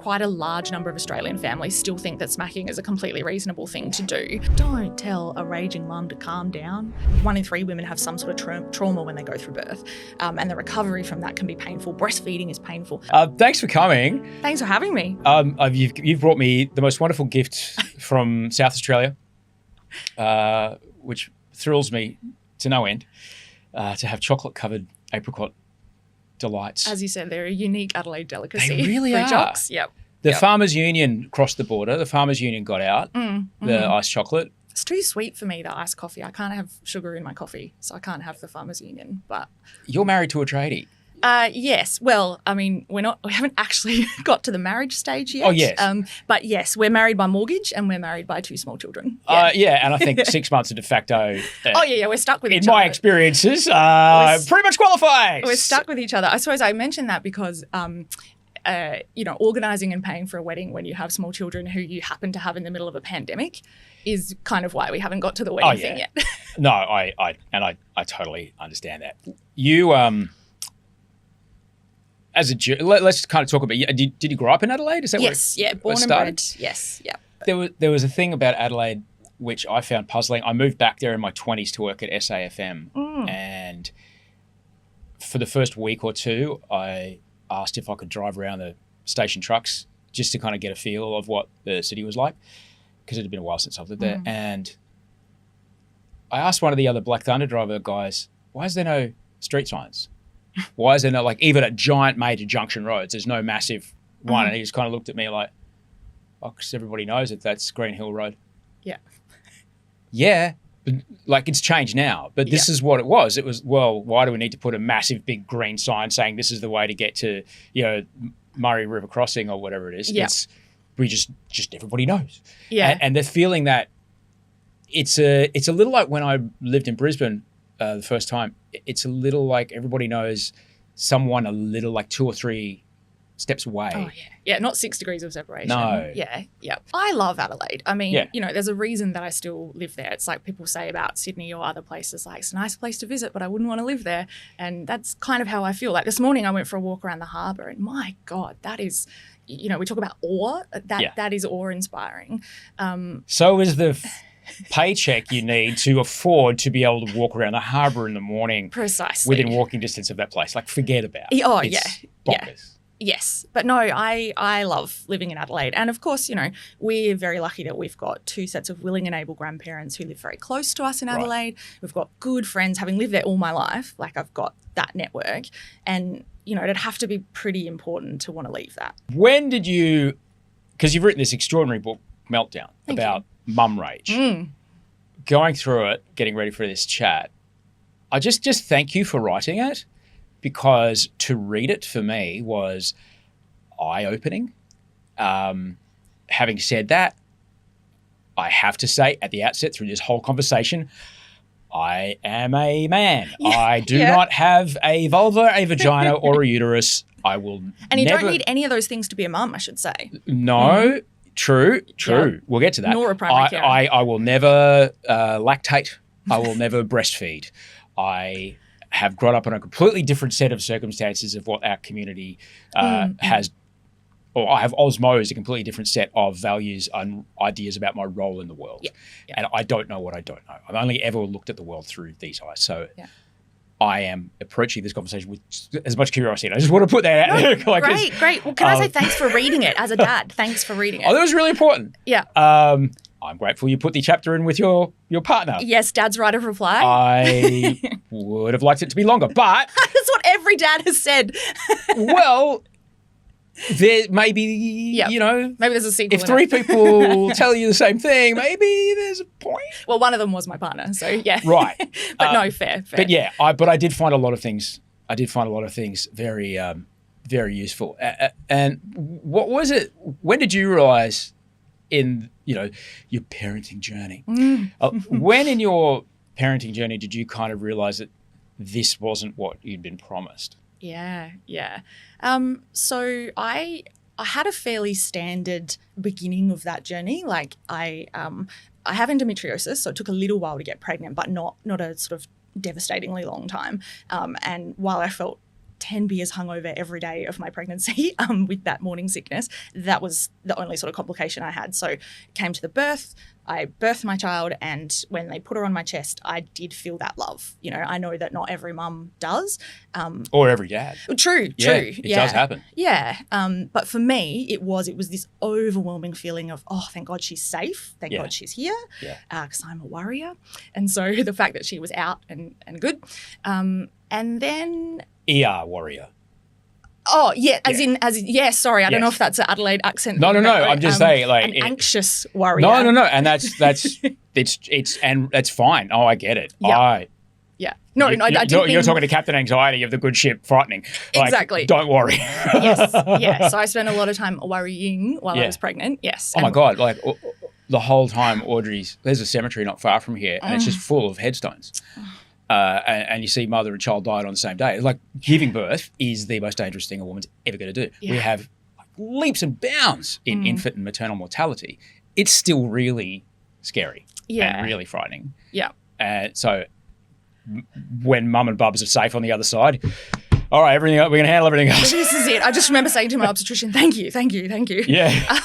quite a large number of Australian families still think that smacking is a completely reasonable thing to do. Don't tell a raging mum to calm down. 1 in 3 women have some sort of trauma when they go through birth, and the recovery from that can be painful. Breastfeeding is painful. Thanks for coming. Thanks for having me. You've brought me the most wonderful gift from South Australia, which thrills me to no end, to have chocolate-covered apricot delights. As you said, they're a unique Adelaide delicacy. They really are. Jocks. Yep. The Farmers Union crossed the border. The Farmers Union got out the iced chocolate. It's too sweet for me, the iced coffee. I can't have sugar in my coffee, so I can't have the Farmers Union. But you're married to a tradie. Yes. Well, I mean, we haven't actually got to the marriage stage yet. Oh, yes. But yes, we're married by mortgage and we're married by 2 small children. Yeah. And I think 6 months of de facto. We're stuck with each other. In my experiences, pretty much qualifies. We're stuck with each other. I suppose I mentioned that because, organising and paying for a wedding when you have small children who you happen to have in the middle of a pandemic is kind of why we haven't got to the wedding thing yet. No, I totally understand that. You let's kind of talk about. Did you grow up in Adelaide? Is that yes? Yeah, born and bred. Yes, yeah. There was a thing about Adelaide which I found puzzling. I moved back there in my 20s to work at SAFM, and for the first week or two, I asked if I could drive around the station trucks just to kind of get a feel of what the city was like, because it had been a while since I've lived there. And I asked one of the other Black Thunder driver guys, "Why is there no street signs? Why is there no, even at giant major junction roads, there's no massive one?" And he just kind of looked at me like, "Oh, because everybody knows that that's Green Hill Road." Yeah. Yeah, but it's changed now. But this is what it was. It was, well, why do we need to put a massive big green sign saying this is the way to get to, Murray River Crossing or whatever it is? Yeah. We just everybody knows. Yeah. And the feeling that it's a little like when I lived in Brisbane the first time. It's a little like everybody knows someone a little like 2 or 3 steps away. Oh, yeah. Yeah, not 6 degrees of separation. No. Yeah, yeah. I love Adelaide. I mean, there's a reason that I still live there. It's like people say about Sydney or other places, like, it's a nice place to visit, but I wouldn't want to live there. And that's kind of how I feel. Like this morning I went for a walk around the harbour and my God, that is, we talk about awe. That is awe-inspiring. So is the paycheck you need to afford to be able to walk around the harbour in the morning. Precisely. Within walking distance of that place. Forget about it. Oh, it's bonkers. Yeah. Yes. But no, I love living in Adelaide. And of course, we're very lucky that we've got 2 sets of willing and able grandparents who live very close to us in Adelaide. Right. We've got good friends, having lived there all my life. I've got that network. And, it'd have to be pretty important to want to leave that. When did you, because you've written this extraordinary book, Meltdown, about mum rage. Going through it, getting ready for this chat, I just thank you for writing it, because to read it for me was eye-opening. Having said that, I have to say at the outset through this whole conversation, I am a man. Yeah, I do not have a vulva, a vagina, or a uterus. I will And you don't need any of those things to be a mum, I should say. No. True. Yep. We'll get to that. Nor a primary carer. I will never lactate. I will never breastfeed. I have grown up in a completely different set of circumstances of what our community has, or I have osmosed a completely different set of values and ideas about my role in the world. Yeah. And I don't know what I don't know. I've only ever looked at the world through these eyes. So I am approaching this conversation with as much curiosity. I just want to put that out there. Great. Well, can I say thanks for reading it as a dad? Thanks for reading it. Oh, that was really important. Yeah. I'm grateful you put the chapter in with your partner. Yes, Dad's right of reply. I would have liked it to be longer, but... That's what every dad has said. Well, there may be, maybe there's a sequel. If 3 people tell you the same thing, maybe there's a point. Well, one of them was my partner, so yeah. Right. But no, fair. But yeah, I did find a lot of things. Very, very useful. And what was it? When did you realise in your parenting journey? When in your parenting journey did you kind of realise that this wasn't what you'd been promised? Yeah. So I had a fairly standard beginning of that journey. I have endometriosis, so it took a little while to get pregnant, but not a sort of devastatingly long time. And while I felt 10 beers hungover every day of my pregnancy with that morning sickness. That was the only sort of complication I had. So it came to the birth. I birthed my child, and when they put her on my chest, I did feel that love. You know, I know that not every mum does. Or every dad. True. It does happen. Yeah. But for me, it was this overwhelming feeling of, oh, thank God she's safe. Thank God she's here. Yeah. Because I'm a worrier. And so the fact that she was out and good. And then... ER warrior. Oh, yeah, as in, sorry, I don't know if that's an Adelaide accent. No, I'm just saying, like... An anxious warrior. No, and that's and that's fine. Oh, I get it. Yeah. No, I didn't You're talking to Captain Anxiety of the good ship, frightening. Like, exactly. Don't worry. Yes, yeah. So I spent a lot of time worrying while I was pregnant, yes. Oh, my God, like... The whole time, there's a cemetery not far from here, and it's just full of headstones. And you see mother and child died on the same day. It's like giving birth is the most dangerous thing a woman's ever going to do. Yeah. We have like leaps and bounds in infant and maternal mortality. It's still really scary and really frightening. Yeah. So when mum and bubs are safe on the other side, all right, we're going to handle everything else. This is it. I just remember saying to my obstetrician, thank you. Yeah.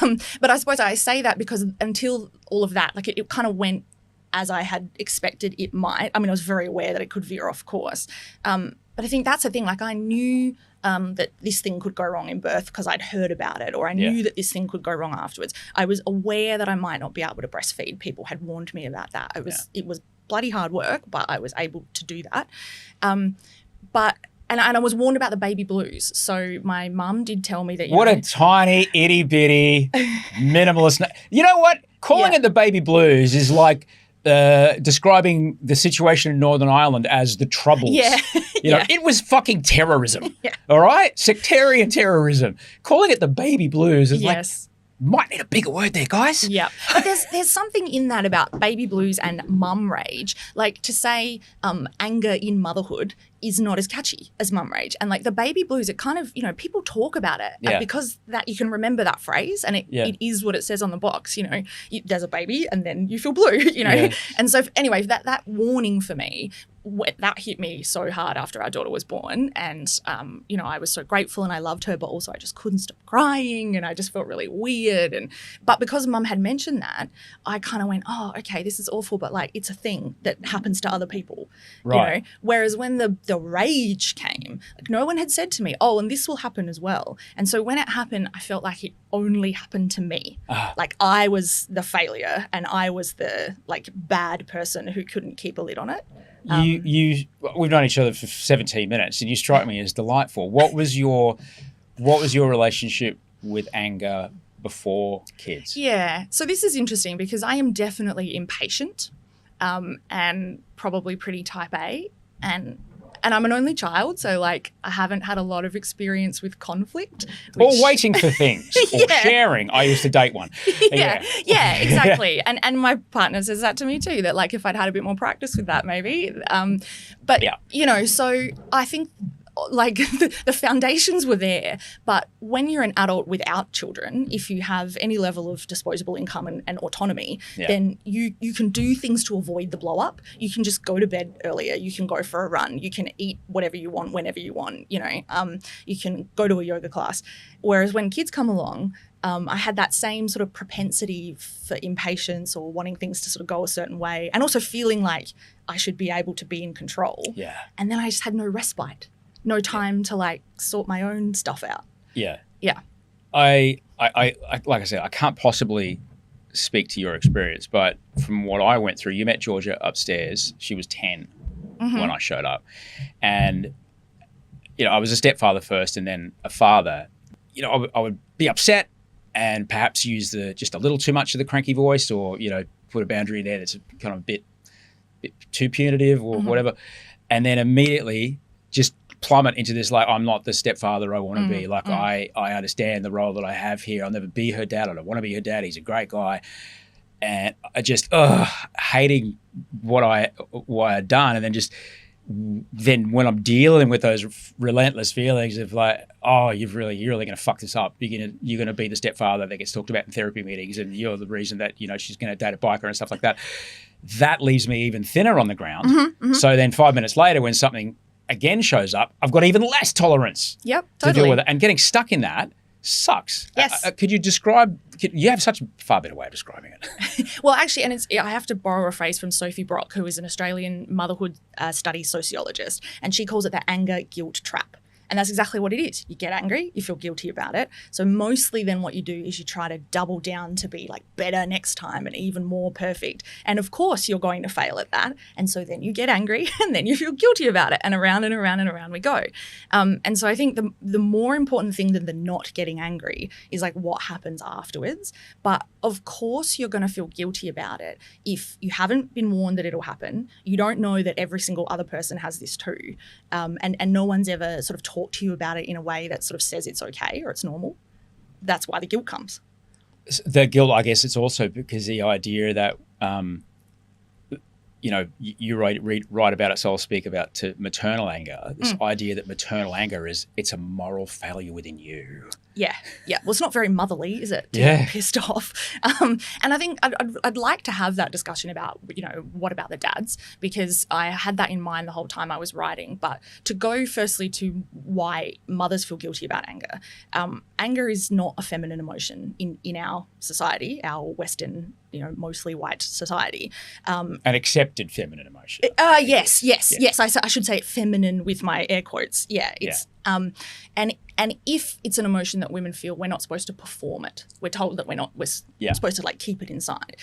But I suppose I say that because until all of that, like it kind of went as I had expected it might. I mean, I was very aware that it could veer off course. But I think that's the thing. Like I knew that this thing could go wrong in birth because I'd heard about it, or I knew that this thing could go wrong afterwards. I was aware that I might not be able to breastfeed. People had warned me about that. It was bloody hard work, but I was able to do that. And I was warned about the baby blues. So my mum did tell me that... a tiny, itty-bitty, minimalist... You know what? Calling it the baby blues is like... describing the situation in Northern Ireland as the Troubles. Yeah. You know, it was fucking terrorism. All right? Sectarian terrorism. Calling it the baby blues is like, might need a bigger word there, guys. Yeah. But there's something in that about baby blues and mum rage. Like to say anger in motherhood is not as catchy as mum rage. And like the baby blues, it kind of, you know, people talk about it because that you can remember that phrase and it is what it says on the box, you know, there's a baby and then you feel blue, you know. Yeah. And so anyway, that warning for me, that hit me so hard after our daughter was born. And, you know, I was so grateful and I loved her, but also I just couldn't stop crying and I just felt really weird. But because mum had mentioned that, I kind of went, oh, okay, this is awful, but like it's a thing that happens to other people, you know. Whereas when the rage came, like no one had said to me, oh, and this will happen as well. And so when it happened, I felt like it only happened to me. Like I was the failure and I was the like bad person who couldn't keep a lid on it. We've known each other for 17 minutes and you strike me as delightful. What was your relationship with anger before kids? Yeah. So this is interesting because I am definitely impatient and probably pretty type A and I'm an only child, so like I haven't had a lot of experience with conflict. Or waiting for things, or sharing. I used to date one. Yeah, exactly. And my partner says that to me too, that like if I'd had a bit more practice with that maybe. But, you know, so I think like the foundations were there, but when you're an adult without children, if you have any level of disposable income and autonomy, then you can do things to avoid the blow up. You can just go to bed earlier. You can go for a run. You can eat whatever you want, whenever you want, you know, you can go to a yoga class. Whereas when kids come along, I had that same sort of propensity for impatience or wanting things to sort of go a certain way and also feeling like I should be able to be in control. Yeah. And then I just had no respite. No time to like sort my own stuff out. Yeah. Yeah. I like I said, I can't possibly speak to your experience, but from what I went through, you met Georgia upstairs. She was 10 when I showed up. And, you know, I was a stepfather first and then a father. You know, I would be upset and perhaps use just a little too much of the cranky voice or, you know, put a boundary there that's kind of a bit too punitive or whatever. And then immediately just plummet into this, like, I'm not the stepfather I want to be. Like, I understand the role that I have here. I'll never be her dad. I don't want to be her dad. He's a great guy. And I just, hating what I'd done. And then when I'm dealing with those relentless feelings of like, oh, you're really going to fuck this up. You're going to be the stepfather that gets talked about in therapy meetings, and you're the reason that, you know, she's going to date a biker and stuff like that. That leaves me even thinner on the ground. So then 5 minutes later, when something again shows up, I've got even less tolerance Yep, to totally. deal with it. And getting stuck in that sucks. Yes. Could you describe, you have such a far better way of describing it. Well, actually, and I have to borrow a phrase from Sophie Brock, who is an Australian motherhood studies sociologist, and she calls it the anger guilt trap. And that's exactly what it is. You get angry, you feel guilty about it. So mostly then what you do is you try to double down to be like better next time and even more perfect. And of course you're going to fail at that. And so then you get angry and then you feel guilty about it, and around and around and around we go. And so I think the more important thing than the not getting angry is like what happens afterwards. But of course you're going to feel guilty about it if you haven't been warned that it'll happen. You don't know that every single other person has this too. And no one's ever sort of talk to you about it in a way that sort of says it's okay or it's normal. That's why the guilt comes. The guilt, I guess, it's also because the idea that, you write about it, so I'll speak about to maternal anger, this idea that maternal anger it's a moral failure within you. Yeah. Well, it's not very motherly, is it? To Yeah. be pissed off. And I think I'd like to have that discussion about, what about the dads? Because I had that in mind the whole time I was writing. But to go firstly to why mothers feel guilty about anger. Anger is not a feminine emotion in our society, our Western, mostly white society. An accepted feminine emotion. Yes. I should say feminine with my air quotes. Yeah, it's and if it's an emotion that women feel, we're not supposed to perform it. We're told that we're supposed to like keep it inside.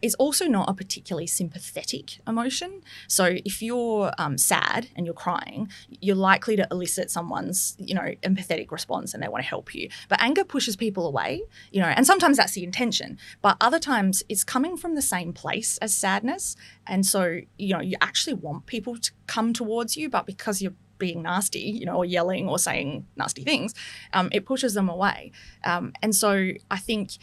It's also not a particularly sympathetic emotion. So if you're sad and you're crying, you're likely to elicit someone's empathetic response and they want to help you. But anger pushes people away, and sometimes that's the intention. But other times it's coming from the same place as sadness, and so you actually want people to come towards you, but because you're being nasty, or yelling or saying nasty things, it pushes them away. And so I think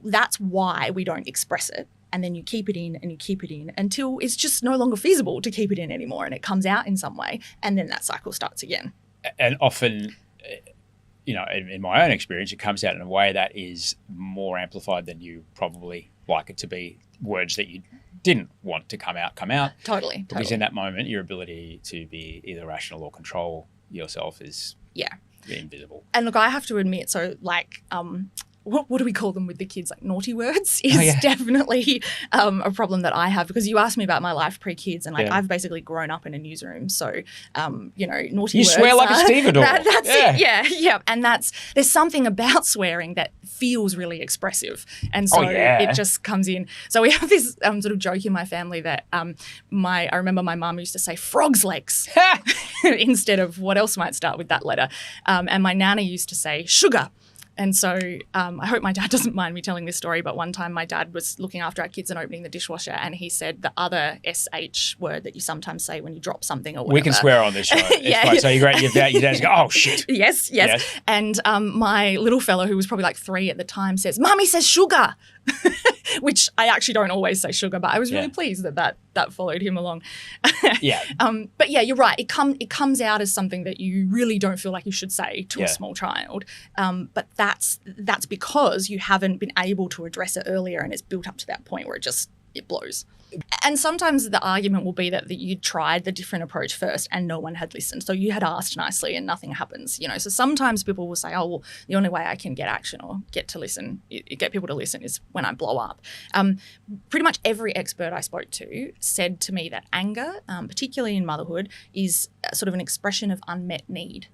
that's why we don't express it. And then you keep it in and you keep it in until it's just no longer feasible to keep it in anymore, and it comes out in some way, and then that cycle starts again. And often, in my own experience, it comes out in a way that is more amplified than you probably like it to be. Words that you didn't want to come out. Totally. Because in that moment, your ability to be either rational or control yourself is invisible. And look, I have to admit, so like, what do we call them with the kids? Like naughty words is definitely a problem that I have, because you asked me about my life pre-kids, and I've basically grown up in a newsroom. So, naughty words. You swear like a stevedore. That's it. Yeah. And there's something about swearing that feels really expressive. And so it just comes in. So we have this sort of joke in my family that I remember my mum used to say frog's legs instead of what else might start with that letter. And my nana used to say sugar. And so I hope my dad doesn't mind me telling this story, but one time my dad was looking after our kids and opening the dishwasher, and he said the other SH word that you sometimes say when you drop something or whatever. We can swear on this show. It's so your dad's go, oh, shit. Yes. And my little fellow, who was probably like 3 at the time, says, Mummy says sugar, which I actually don't always say sugar, but I was really pleased that followed him along. But yeah, you're right. It comes out as something that you really don't feel like you should say to a small child. But that's because you haven't been able to address it earlier, and it's built up to that point where it blows. And sometimes the argument will be that you tried the different approach first and no one had listened. So you had asked nicely and nothing happens, So sometimes people will say, oh, well, the only way I can get action or get people to listen is when I blow up. Pretty much every expert I spoke to said to me that anger, particularly in motherhood, is sort of an expression of unmet need.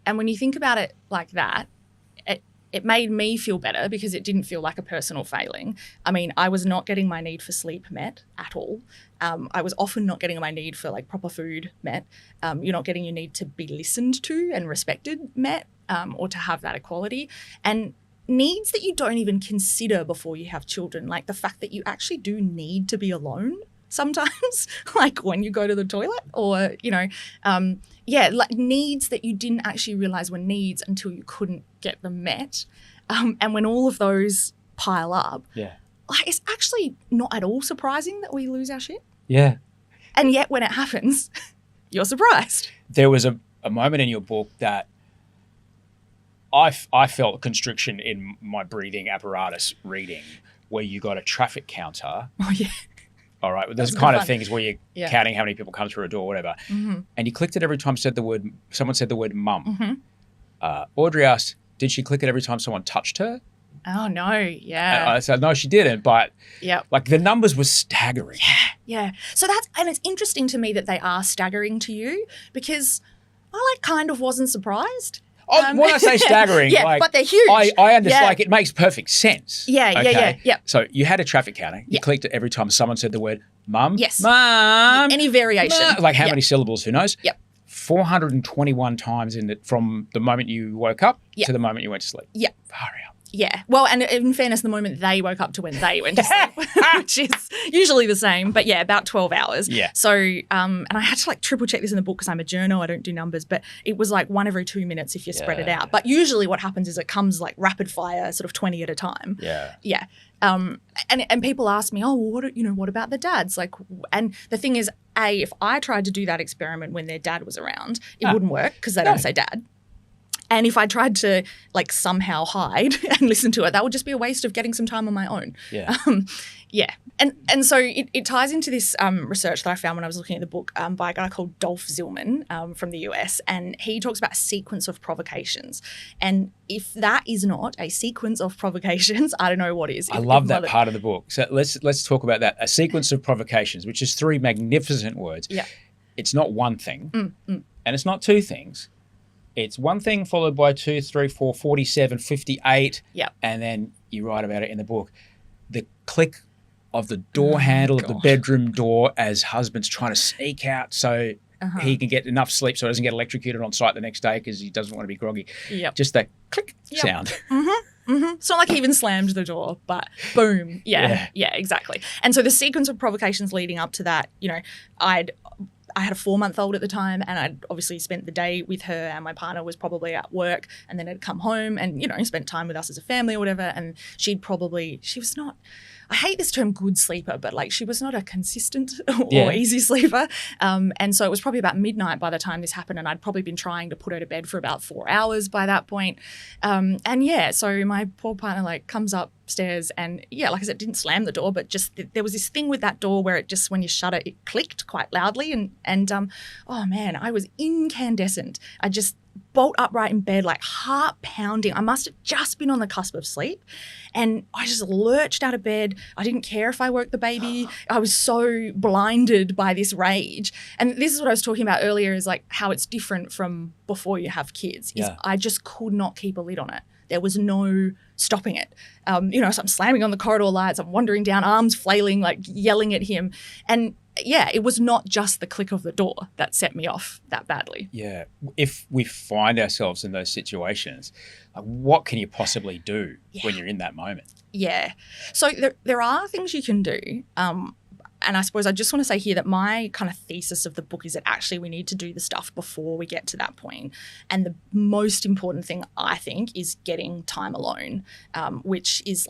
And when you think about it like that, it made me feel better because it didn't feel like a personal failing. I mean, I was not getting my need for sleep met at all. I was often not getting my need for like proper food met. You're not getting your need to be listened to and respected met, or to have that equality. And needs that you don't even consider before you have children, like the fact that you actually do need to be alone sometimes, like when you go to the toilet, or, like needs that you didn't actually realize were needs until you couldn't get them met. And when all of those pile up, like it's actually not at all surprising that we lose our shit. Yeah. And yet when it happens, you're surprised. There was a moment in your book that I felt constriction in my breathing apparatus reading, where you got a traffic counter. Oh, yeah. All right. There's kind of things where you're counting how many people come through a door or whatever. And you clicked it every time someone said the word mum. Audrey asked, did she click it every time someone touched her? Oh, no. Yeah. I said, no, she didn't. But like the numbers were staggering. Yeah. So and it's interesting to me that they are staggering to you, because I kind of wasn't surprised. When I say staggering, but they're huge. I understand. Like, it makes perfect sense. Yeah. So you had a traffic counter. You clicked it every time someone said the word mum. Yes. Mum. Any variation. Mum. Like how many syllables? Who knows? Yep. 421 times from the moment you woke up to the moment you went to sleep. Yep. Far out. Yeah. Well, and in fairness, the moment they woke up to when they went to sleep, which is usually the same, but about 12 hours. Yeah. So, and I had to triple check this in the book because I'm a journo, I don't do numbers, but it was 1 every 2 minutes if you spread it out. But usually what happens is it comes rapid fire, sort of 20 at a time. Yeah. Yeah. And people ask me, what about the dads? And the thing is, if I tried to do that experiment when their dad was around, it wouldn't work because they don't say dad. And if I tried to somehow hide and listen to it, that would just be a waste of getting some time on my own. Yeah. And so it ties into this research that I found when I was looking at the book by a guy called Dolph Zillman from the US. And he talks about a sequence of provocations. And if that is not a sequence of provocations, I don't know what is. I love that part of the book. So let's talk about that. A sequence of provocations, which is 3 magnificent words. Yeah. It's not one thing. And it's not 2 things. It's 1 thing followed by 2, 3, 4, 47, 58. Yep. And then you write about it in the book. The click of the door handle of the bedroom door as husband's trying to sneak out so he can get enough sleep so he doesn't get electrocuted on site the next day because he doesn't want to be groggy. Yep. Just that click sound. It's not like he even slammed the door, but boom. Yeah, exactly. And so the sequence of provocations leading up to that, I had a 4-month-old at the time, and I'd obviously spent the day with her, and my partner was probably at work, and then had come home and, spent time with us as a family or whatever. And she was not, I hate this term good sleeper, but she was not a consistent or easy sleeper. And so it was probably about midnight by the time this happened, and I'd probably been trying to put her to bed for about 4 hours by that point. So my poor partner comes upstairs and like I said, didn't slam the door, but just there was this thing with that door where it just, when you shut it, it clicked quite loudly. And oh man, I was incandescent. I just bolt upright in bed, heart pounding. I must have just been on the cusp of sleep. And I just lurched out of bed. I didn't care if I woke the baby. I was so blinded by this rage. And this is what I was talking about earlier, is how it's different from before you have kids. Is I just could not keep a lid on it. There was no stopping it. So I'm slamming on the corridor lights. I'm wandering down, arms flailing, yelling at him. And it was not just the click of the door that set me off that badly. Yeah. If we find ourselves in those situations, what can you possibly do when you're in that moment? Yeah. So there are things you can do. And I suppose I just want to say here that my kind of thesis of the book is that actually we need to do the stuff before we get to that point. And the most important thing, I think, is getting time alone, which is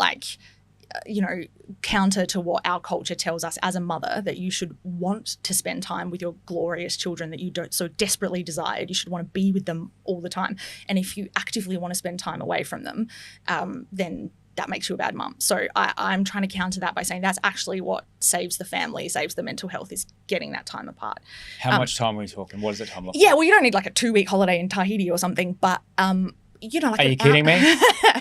counter to what our culture tells us as a mother, that you should want to spend time with your glorious children that you don't so desperately desired. You should want to be with them all the time. And if you actively want to spend time away from them, then that makes you a bad mum. So I'm trying to counter that by saying that's actually what saves the family, saves the mental health, is getting that time apart. How much time are we talking? What does that time look like? Yeah, well, you don't need a 2-week holiday in Tahiti or something, but are you kidding me?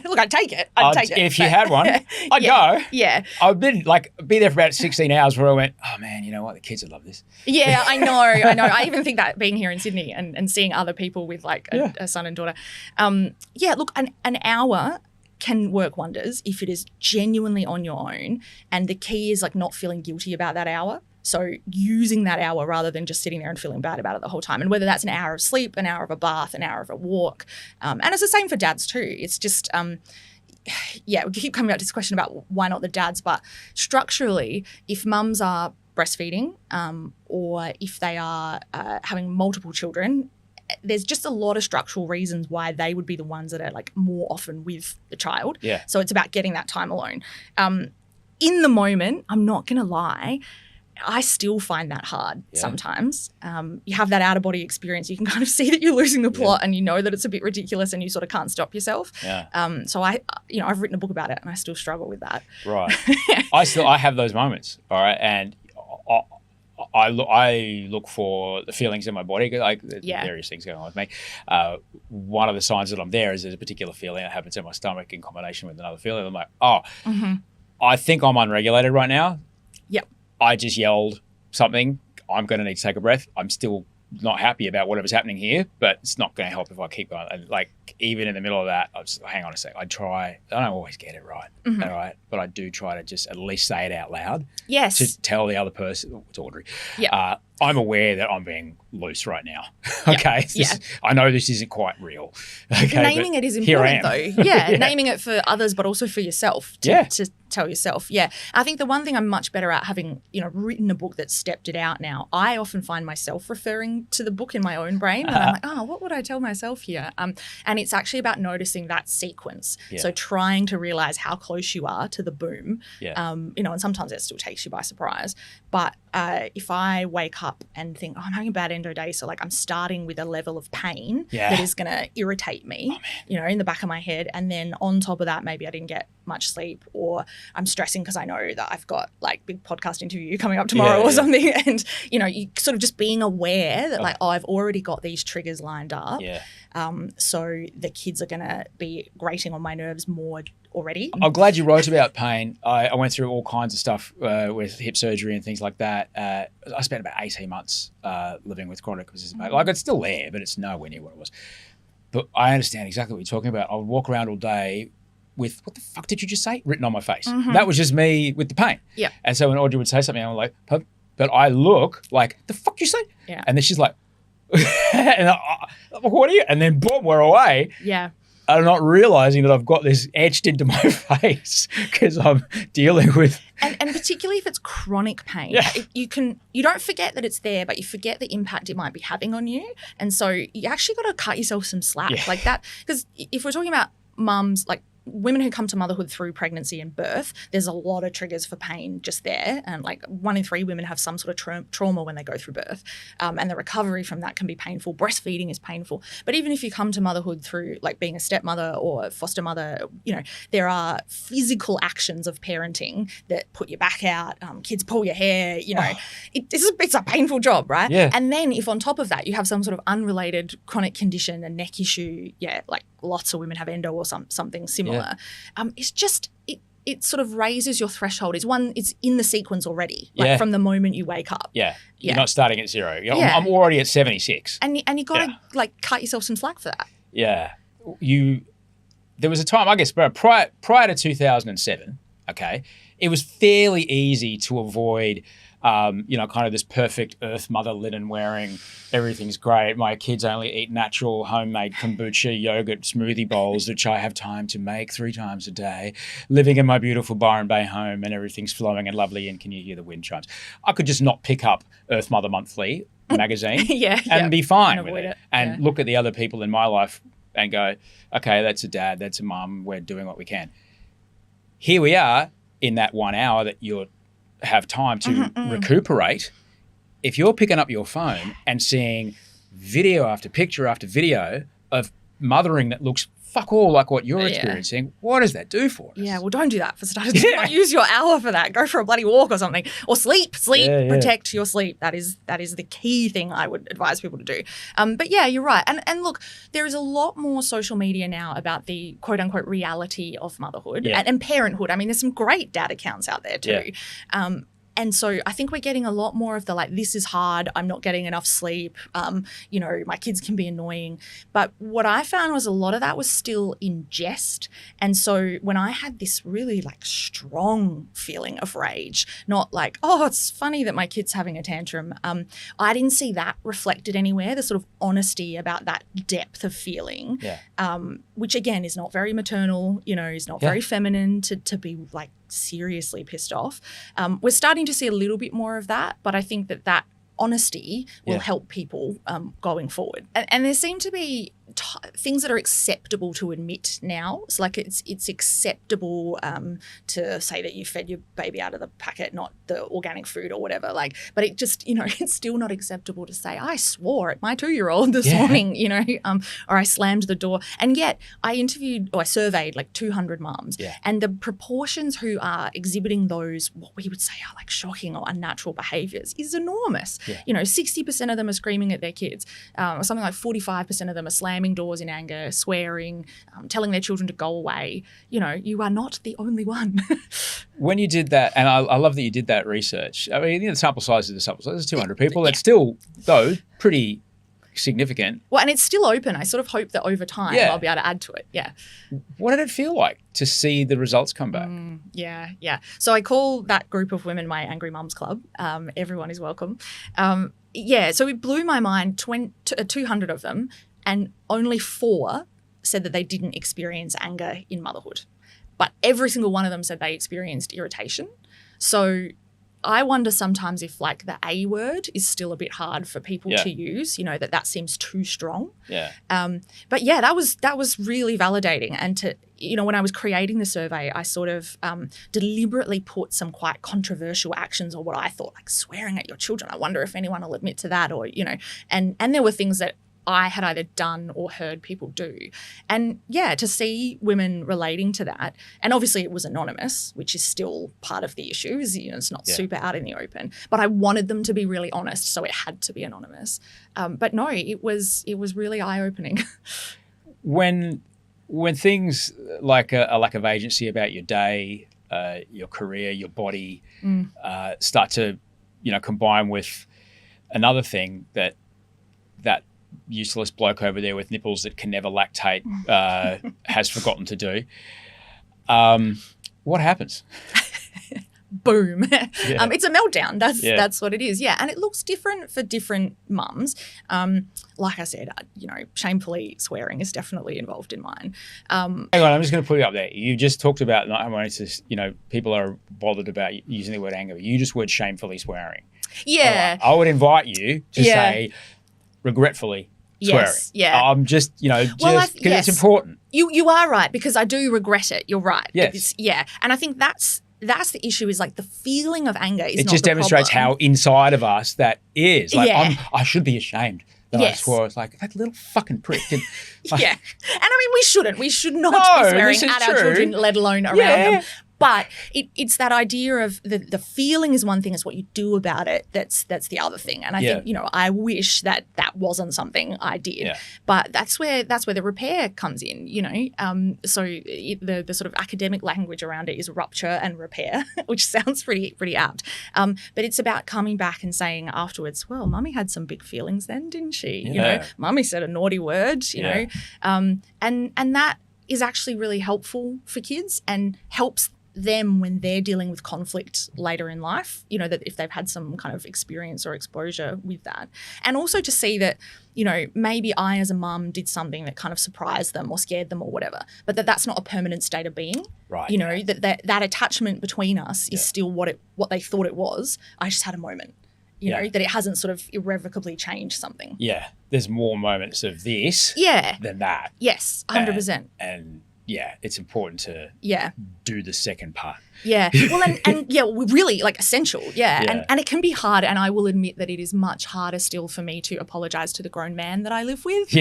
Look, I'd take it. I'd take it. If you had one, I'd go. Yeah. I've been be there for about 16 hours where I went, oh man, you know what? The kids would love this. Yeah, I know. I even think that being here in Sydney and seeing other people with a son and daughter. Look, an hour can work wonders if it is genuinely on your own. And the key is not feeling guilty about that hour. So using that hour rather than just sitting there and feeling bad about it the whole time. And whether that's an hour of sleep, an hour of a bath, an hour of a walk. And it's the same for dads too. It's just, we keep coming back to this question about why not the dads, but structurally, if mums are breastfeeding or if they are having multiple children, there's just a lot of structural reasons why they would be the ones that are more often with the child. Yeah. So it's about getting that time alone. In the moment, I'm not going to lie, I still find that hard sometimes. You have that out-of-body experience. You can kind of see that you're losing the plot and you know that it's a bit ridiculous and you sort of can't stop yourself. Yeah. So I've written a book about it and I still struggle with that. Right. I have those moments, all right? And I look for the feelings in my body, like various things going on with me. One of the signs that I'm there is there's a particular feeling that happens in my stomach in combination with another feeling. I'm like, I think I'm unregulated right now. Yep. I just yelled something. I'm going to need to take a breath. I'm still not happy about whatever's happening here, but it's not going to help if I keep going. And like, even in the middle of that, I just hang on a sec. I don't always get it right, all right? But I do try to just at least say it out loud. Yes. To tell the other person, it's Audrey. Yeah. I'm aware that I'm being loose right now. Okay. I know this isn't quite real. Okay. Naming it is important though. Yeah. Naming it for others, but also for yourself to tell yourself. Yeah. I think the one thing I'm much better at, having, written a book that stepped it out now, I often find myself referring to the book in my own brain. And I'm like, what would I tell myself here? And it's actually about noticing that sequence. Yeah. So trying to realize how close you are to the boom. Yeah. And sometimes it still takes you by surprise. But if I wake up and think, I'm having a bad endo day, so like I'm starting with a level of pain that is going to irritate me, in the back of my head. And then on top of that, maybe I didn't get much sleep, or I'm stressing because I know that I've got like big podcast interview coming up tomorrow or something. And, you sort of just being aware that I've already got these triggers lined up. Yeah. So the kids are going to be grating on my nerves more already. I'm glad you wrote about pain. I went through all kinds of stuff with hip surgery and things like that. I spent about 18 months living with chronic resistant pain. Like, it's still there, but it's nowhere near what it was. But I understand exactly what you're talking about. I would walk around all day with, what the fuck did you just say? Written on my face. That was just me with the pain. Yeah. And so when Audrey would say something, I'm like, but I look like, the fuck you say? Yeah. And then she's like, and what are you? And then boom, we're away. Yeah. I'm not realizing that I've got this etched into my face because I'm dealing with. And particularly if it's chronic pain, you don't forget that it's there, but you forget the impact it might be having on you. And so you actually got to cut yourself some slack like that. Because if we're talking about mums, like women who come to motherhood through pregnancy and birth, there's a lot of triggers for pain just there. And like 1 in 3 women have some sort of trauma when they go through birth. And the recovery from that can be painful. Breastfeeding is painful. But even if you come to motherhood through like being a stepmother or a foster mother, there are physical actions of parenting that put your back out, kids pull your hair, it's a painful job, right? Yeah. And then if on top of that you have some sort of unrelated chronic condition, a neck issue, like lots of women have endo or something similar. It's just it sort of raises your threshold. It's in the sequence already, like from the moment you wake up. Yeah, you're not starting at 0. I'm already at 76, and you got to like cut yourself some slack for that. Yeah, there was a time, I guess, prior to 2007. Okay, it was fairly easy to avoid. Kind of this perfect earth mother linen wearing, everything's great. My kids only eat natural homemade kombucha, yogurt, smoothie bowls, which I have time to make 3 times a day, living in my beautiful Byron Bay home and everything's flowing and lovely and can you hear the wind chimes? I could just not pick up Earth Mother Monthly magazine and be fine with it. And look at the other people in my life and go, okay, that's a dad, that's a mum, we're doing what we can. Here we are in that 1 hour that you're have time to recuperate. If you're picking up your phone and seeing video after picture after video of mothering that looks fuck all like what you're experiencing, what does that do for us? Yeah, well, don't do that for starters. Do not use your hour for that. Go for a bloody walk or something. Or sleep. Protect your sleep. That is the key thing I would advise people to do. But yeah, you're right. And look, there is a lot more social media now about the quote unquote reality of motherhood and parenthood. I mean, there's some great dad accounts out there too. Yeah. And so I think we're getting a lot more of the like, this is hard, I'm not getting enough sleep, my kids can be annoying. But what I found was a lot of that was still in jest. And so when I had this really like strong feeling of rage, not like, oh, it's funny that my kid's having a tantrum, I didn't see that reflected anywhere, the sort of honesty about that depth of feeling, which again is not very maternal, is not very feminine to be like seriously pissed off. We're starting to see a little bit more of that, but I think that honesty will help people going forward. And there seem to be things that are acceptable to admit now. It's like it's acceptable to say that you fed your baby out of the packet, not the organic food or whatever. Like, but it just, it's still not acceptable to say, I swore at my 2-year-old this morning, or I slammed the door. And yet I surveyed like 200 mums, and the proportions who are exhibiting those, what we would say are like shocking or unnatural behaviours is enormous. 60% of them are screaming at their kids, or something like 45% of them are slamming doors in anger, swearing, telling their children to go away. You are not the only one. When you did that, and I love that you did that research. I mean, the sample size is 200 people. That's still, though, pretty significant. Well, and it's still open. I sort of hope that over time I'll be able to add to it. Yeah. What did it feel like to see the results come back? Yeah. So I call that group of women my Angry Mums Club. Everyone is welcome. So it blew my mind, 200 of them, and only 4 said that they didn't experience anger in motherhood. But every single one of them said they experienced irritation. So I wonder sometimes if like the A word is still a bit hard for people to use, that seems too strong. Yeah. But yeah, that was really validating. And to, when I was creating the survey, I sort of deliberately put some quite controversial actions, or what I thought, like swearing at your children. I wonder if anyone will admit to that, or, and there were things that I had either done or heard people do. And to see women relating to that, and obviously it was anonymous, which is still part of the issue, is it's not super out in the open. But I wanted them to be really honest, so it had to be anonymous. But no, it was really eye-opening. When things like a lack of agency about your day, your career, your body start to, combine with another thing that useless bloke over there with nipples that can never lactate has forgotten to do. What happens? Boom. It's a meltdown. That's what it is. Yeah. And it looks different for different mums. Like I said, shamefully swearing is definitely involved in mine. Hang on, I'm just going to put you up there. You just talked about not wanting to, people are bothered about using the word anger. You just word shamefully swearing. Yeah. Right. I would invite you to say regretfully swearing. Yes, yeah. I'm just, because it's important. You are right, because I do regret it. You're right. Yes. And I think that's the issue, is like the feeling of anger is not the problem. It just demonstrates how inside of us that is. Like, I should be ashamed that I swore. It's like, that little fucking prick. And, And I mean, we shouldn't. We should not be swearing at our children, let alone around them. But it's that idea of the feeling is one thing, it's what you do about it that's the other thing. And I think, I wish that wasn't something I did. Yeah. But that's where the repair comes in, So the sort of academic language around it is rupture and repair, which sounds pretty apt. But it's about coming back and saying afterwards, well, Mummy had some big feelings then, didn't she? Yeah. Mummy said a naughty word, know. And that is actually really helpful for kids and helps them when they're dealing with conflict later in life, that if they've had some kind of experience or exposure with that. And also to see that, maybe I as a mum did something that kind of surprised them or scared them or whatever, but that's not a permanent state of being. Right. That attachment between us is still what they thought it was. I just had a moment. That it hasn't sort of irrevocably changed something. Yeah. There's more moments of this than that. Yes, 100%. And it's important to do the second part. Yeah. Well, and really like essential. Yeah. And it can be hard. And I will admit that it is much harder still for me to apologise to the grown man that I live with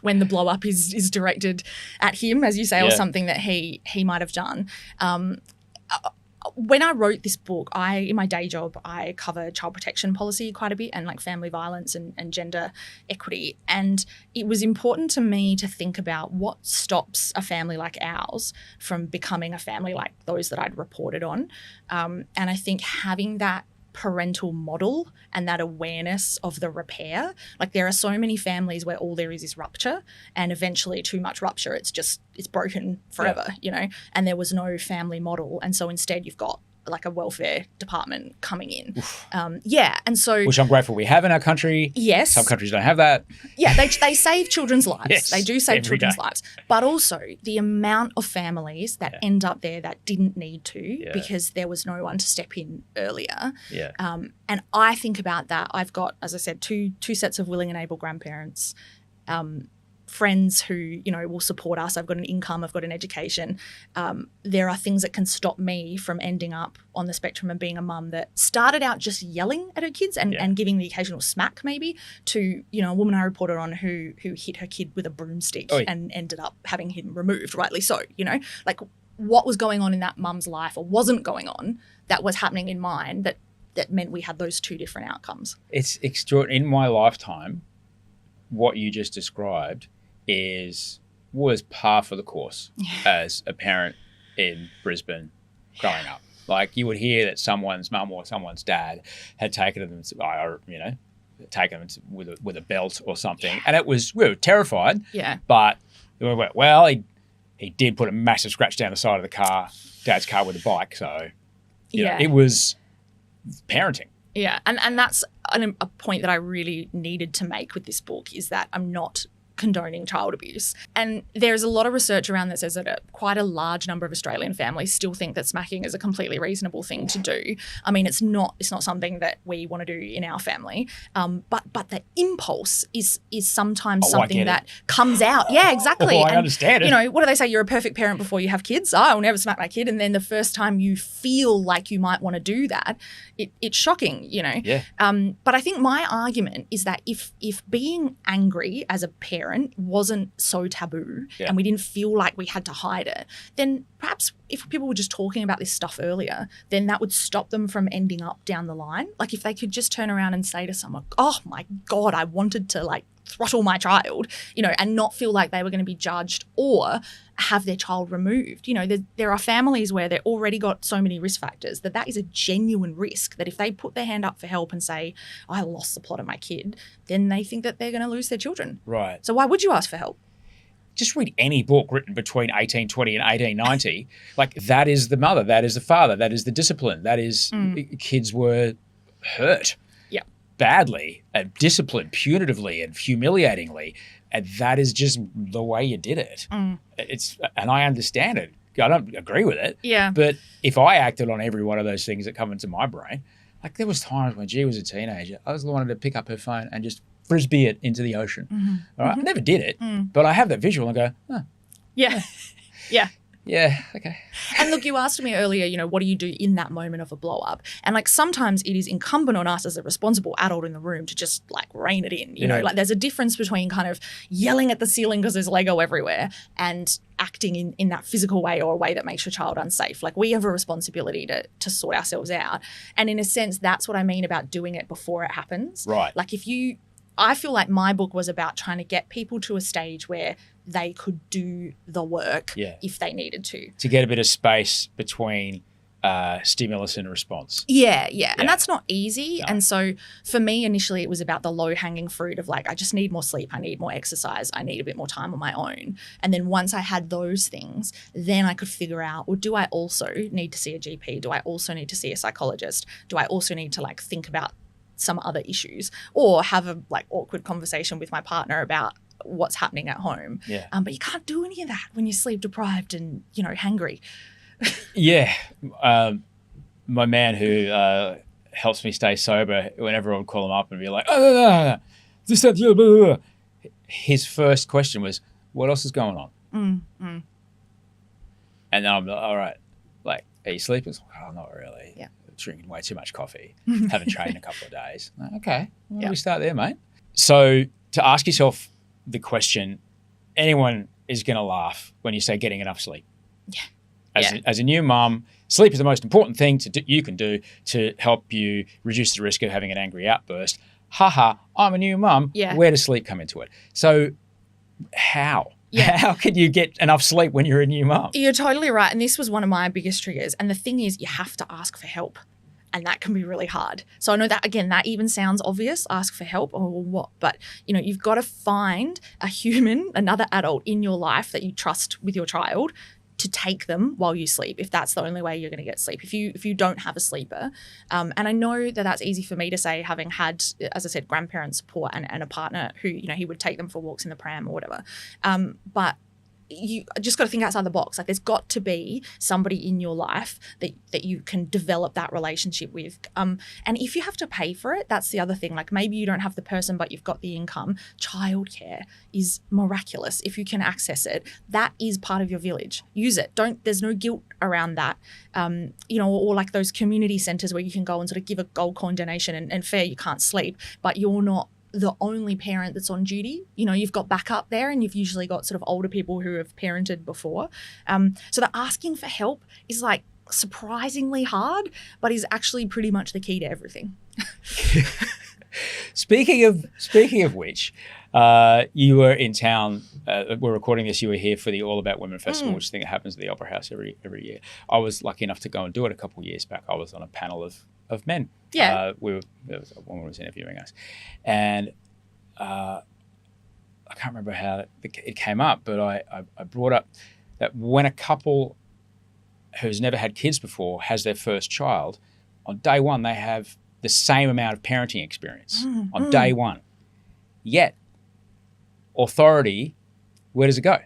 when the blow up is directed at him, as you say, or something that he might have done. When I wrote this book, in my day job, I cover child protection policy quite a bit and like family violence and gender equity. And it was important to me to think about what stops a family like ours from becoming a family like those that I'd reported on. And I think having that parental model and that awareness of the repair, like there are so many families where all there is rupture, and eventually too much rupture, it's broken forever, and there was no family model. And so instead you've got like a welfare department coming in. And so... Which I'm grateful we have in our country. Yes. Some countries don't have that. Yeah, they save children's lives. Yes, they do save children's lives. But also the amount of families that end up there that didn't need to because there was no one to step in earlier. Yeah. And I think about that. I've got, as I said, two sets of willing and able grandparents. friends who, you know, will support us. I've got an income, I've got an education. There are things that can stop me from ending up on the spectrum and being a mum that started out just yelling at her kids and giving the occasional smack maybe to, you know, a woman I reported on who hit her kid with a broomstick and ended up having him removed, rightly so, you know. Like, what was going on in that mum's life or wasn't going on that was happening in mine that meant we had those two different outcomes. It's extraordinary. In my lifetime, what you just described was par for the course as a parent in Brisbane growing up. Like, you would hear that someone's mum or someone's dad had taken them, you know, taken them with a belt or something, and we were terrified. Yeah. But we went, well, he did put a massive scratch down the side of the car, Dad's car with a bike, so you know, it was parenting. Yeah, and that's a point that I really needed to make with this book, is that I'm not condoning child abuse. And there's a lot of research around that says that quite a large number of Australian families still think that smacking is a completely reasonable thing to do. I mean, it's not something that we want to do in our family. But the impulse is sometimes something that comes out. Yeah, exactly. I understand it. You know, what do they say? You're a perfect parent before you have kids. I'll never smack my kid. And then the first time you feel like you might want to do that, it's shocking, you know. Yeah. But I think my argument is that if being angry as a parent wasn't so taboo and we didn't feel like we had to hide it, then perhaps if people were just talking about this stuff earlier, then that would stop them from ending up down the line. Like, if they could just turn around and say to someone, oh my God, I wanted to like throttle my child, you know, and not feel like they were going to be judged or have their child removed. You know, there are families where they've already got so many risk factors that is a genuine risk, that if they put their hand up for help and say, I lost the plot of my kid, then they think that they're going to lose their children. Right. So why would you ask for help? Just read any book written between 1820 and 1890. Like, that is the mother, that is the father, that is the discipline, that is kids were hurt badly and disciplined punitively and humiliatingly, and that is just the way you did it. And I understand it. I don't agree with it. Yeah. But if I acted on every one of those things that come into my brain, like, there was times when G was a teenager, I was wanted to pick up her phone and just frisbee it into the ocean. All right, I never did it, but I have that visual and go, oh, yeah. yeah, okay. And look, you asked me earlier, you know, what do you do in that moment of a blow up? And like, sometimes it is incumbent on us as a responsible adult in the room to just like rein it in. You know, like, there's a difference between kind of yelling at the ceiling because there's Lego everywhere and acting in that physical way or a way that makes your child unsafe. Like, we have a responsibility to sort ourselves out. And in a sense, that's what I mean about doing it before it happens. Right. Like, I feel like my book was about trying to get people to a stage where they could do the work if they needed to. To get a bit of space between stimulus and response. Yeah. And that's not easy. No. And so for me, initially, it was about the low-hanging fruit of like, I just need more sleep, I need more exercise, I need a bit more time on my own. And then once I had those things, then I could figure out, well, do I also need to see a GP? Do I also need to see a psychologist? Do I also need to like think about some other issues, or have a like awkward conversation with my partner about what's happening at home? Yeah. But you can't do any of that when you're sleep deprived and, you know, hangry. Yeah. My man who helps me stay sober, whenever I would call him up and be like, oh, this, that, blah, blah, blah. His first question was, what else is going on? And then I'm like, all right, like, are you sleeping? Like, oh, not really. Yeah. Drinking way too much coffee, haven't trained in a couple of days. Okay, why don't we start there, mate? So to ask yourself the question, anyone is going to laugh when you say getting enough sleep. Yeah. As a new mum, sleep is the most important thing you can do to help you reduce the risk of having an angry outburst. Haha, I'm a new mum. Yeah. Where does sleep come into it? So how? Yeah. How can you get enough sleep when you're a new mum? You're totally right. And this was one of my biggest triggers. And the thing is, you have to ask for help. And that can be really hard. So I know that, again, that even sounds obvious, ask for help or what. But, you know, you've got to find a human, another adult in your life that you trust with your child to take them while you sleep, if that's the only way you're going to get sleep. If you don't have a sleeper. And I know that that's easy for me to say, having had, as I said, grandparent support and a partner who, you know, he would take them for walks in the pram or whatever. But you just got to think outside the box. Like there's got to be somebody in your life that you can develop that relationship with. And if you have to pay for it, that's the other thing. Like maybe you don't have the person, but you've got the income. Childcare is miraculous if you can access it. That is part of your village. Use it. There's no guilt around that. Or like those community centres where you can go and sort of give a gold coin donation and fair, you can't sleep, but you're not the only parent that's on duty. You've got backup there, and you've usually got sort of older people who have parented before. So the asking for help is like surprisingly hard, but is actually pretty much the key to everything. Speaking of which, you were in town. We're recording this. You were here for the All About Women Festival, which I think happens at the Opera House every year. I was lucky enough to go and do it a couple of years back. I was on a panel of men. Yeah. A woman was interviewing us, and I can't remember how it came up, but I brought up that when a couple who's never had kids before has their first child, on day one they have the same amount of parenting experience on day one. Yet, authority, where does it go?